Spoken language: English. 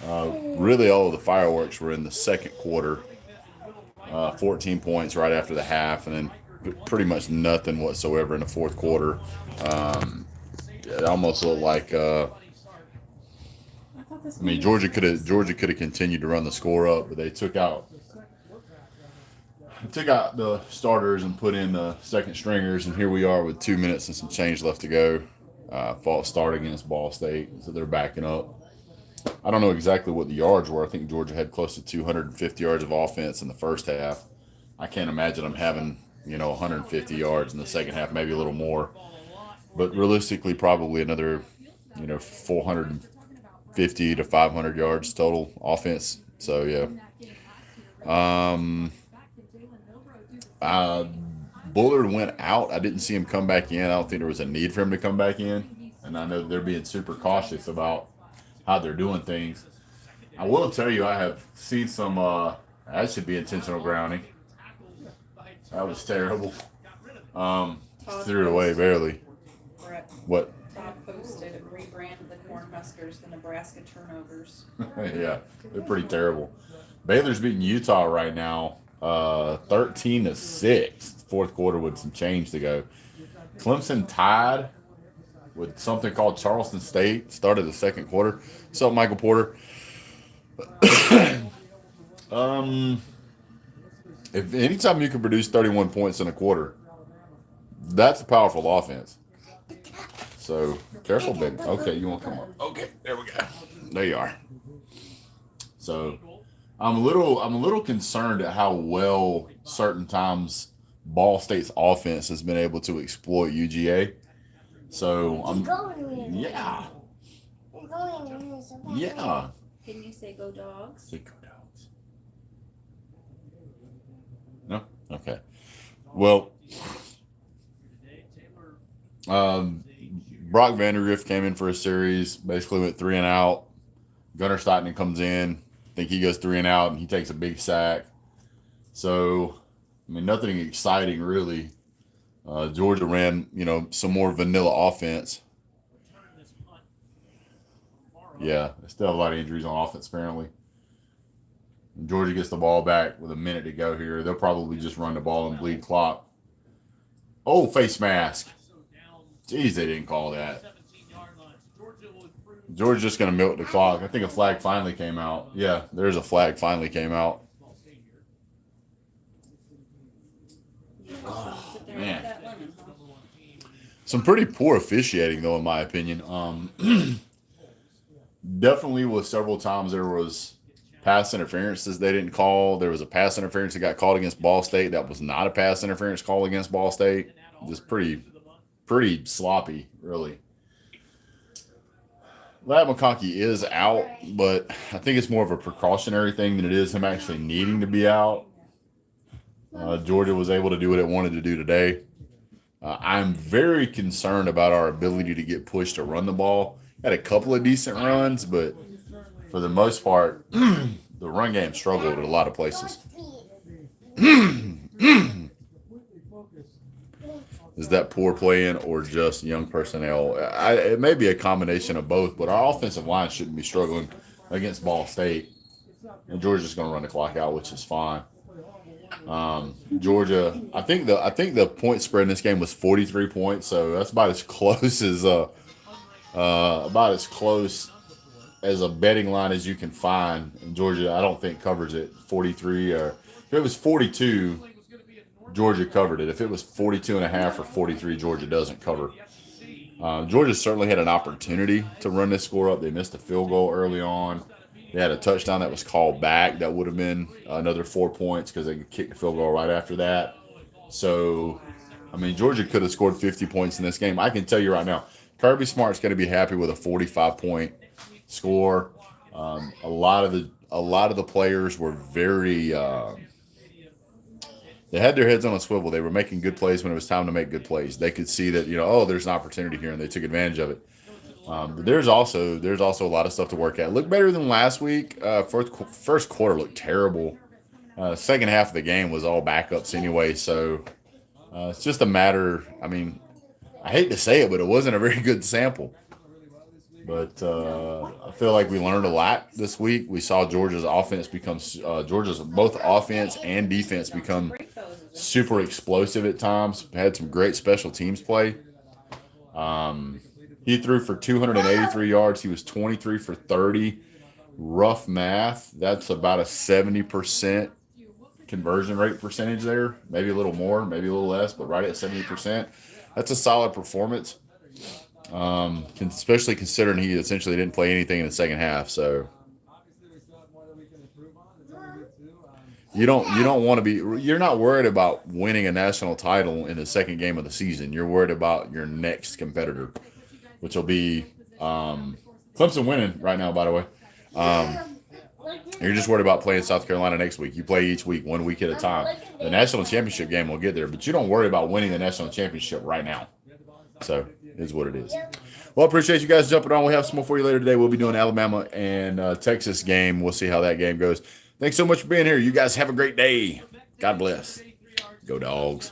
Really, all of the fireworks were in the second quarter. 14 points right after the half, and then pretty much nothing whatsoever in the fourth quarter. It almost looked like I mean Georgia could have continued to run the score up, but they took out the starters and put in the second stringers, and here we are with 2 minutes and some change left to go. False start against Ball State, so they're backing up. I don't know exactly what the yards were. I think Georgia had close to 250 yards of offense in the first half. I can't imagine them having 150 yards in the second half, maybe a little more. But realistically, probably another 450 to 500 yards total offense. So yeah. Um, uh, Bullard went out. I didn't see him come back in. I don't think there was a need for him to come back in. And I know they're being super cautious about how they're doing things. I will tell you, I have seen some. That should be intentional grounding. That was terrible. Threw it away barely. Brett, What? Todd posted and rebranded the Cornhuskers the Nebraska Turnovers. Yeah, they're pretty terrible. Baylor's beating Utah right now, 13-6. Fourth quarter with some change to go. Clemson tied with something called Charleston State. Started the second quarter. What's up, Michael Porter? um, if anytime you can produce 31 points in a quarter, that's a powerful offense. So careful, baby. Okay, you want to come up? Okay, there we go. There you are. So I'm a little concerned at how well certain times Ball State's offense has been able to exploit UGA. So yeah, yeah. Can you say go dogs? Say go Dogs. No, okay. Well, um, Brock Vandergrift came in for a series, basically went three and out. Gunnar Stockton comes in. I think he goes three and out, and he takes a big sack. So, I mean, nothing exciting really. Georgia ran, some more vanilla offense. Yeah, they still have a lot of injuries on offense apparently. And Georgia gets the ball back with a minute to go here. They'll probably just run the ball and bleed clock. Oh, face mask. Jeez, they didn't call that. Georgia's just going to milk the clock. I think a flag finally came out. Yeah, there's a flag finally came out. Oh, man. Some pretty poor officiating, though, in my opinion. Definitely with several times there was pass interferences they didn't call. There was a pass interference that got called against Ball State. That was not a pass interference call against Ball State. Just pretty sloppy, really. Lad McConkey is out, but I think it's more of a precautionary thing than it is him actually needing to be out. Georgia was able to do what it wanted to do today. I'm very concerned about our ability to get pushed to run the ball. Had a couple of decent runs, but for the most part, the run game struggled at a lot of places. Is that poor playing or just young personnel? It may be a combination of both, but our offensive line shouldn't be struggling against Ball State. And Georgia's going to run the clock out, which is fine. Georgia, I think the point spread in this game was 43 points, so that's about as close as a betting line as you can find. And Georgia, I don't think covers it 43, or if it was 42, Georgia covered it. If it was 42 and a half or 43, Georgia doesn't cover. Georgia certainly had an opportunity to run this score up. They missed a field goal early on. They had a touchdown that was called back. That would have been another 4 points because they kicked the field goal right after that. So, I mean, Georgia could have scored 50 points in this game. I can tell you right now, Kirby Smart's going to be happy with a 45-point score. A lot of the players were very. They had their heads on a swivel. They were making good plays when it was time to make good plays. They could see that there's an opportunity here, and they took advantage of it. But there's also a lot of stuff to work at. Looked better than last week. First quarter looked terrible. Second half of the game was all backups anyway. So it's just a matter. I mean, I hate to say it, but it wasn't a very good sample. But I feel like we learned a lot this week. We saw Georgia's offense become Georgia's both offense and defense become super explosive at times. Had some great special teams play. He threw for 283 yards. He was 23 for 30. Rough math. That's about a 70% conversion rate percentage there. Maybe a little more, maybe a little less, but right at 70%. That's a solid performance. Especially considering he essentially didn't play anything in the second half. So you don't want to be. You're not worried about winning a national title in the second game of the season. You're worried about your next competitor, which will be Clemson winning right now. By the way, you're just worried about playing South Carolina next week. You play each week, 1 week at a time. The national championship game will get there, but you don't worry about winning the national championship right now. So it is what it is. Well, I appreciate you guys jumping on. We'll have some more for you later today. We'll be doing Alabama and Texas game. We'll see how that game goes. Thanks so much for being here. You guys have a great day. God bless. Go Dogs.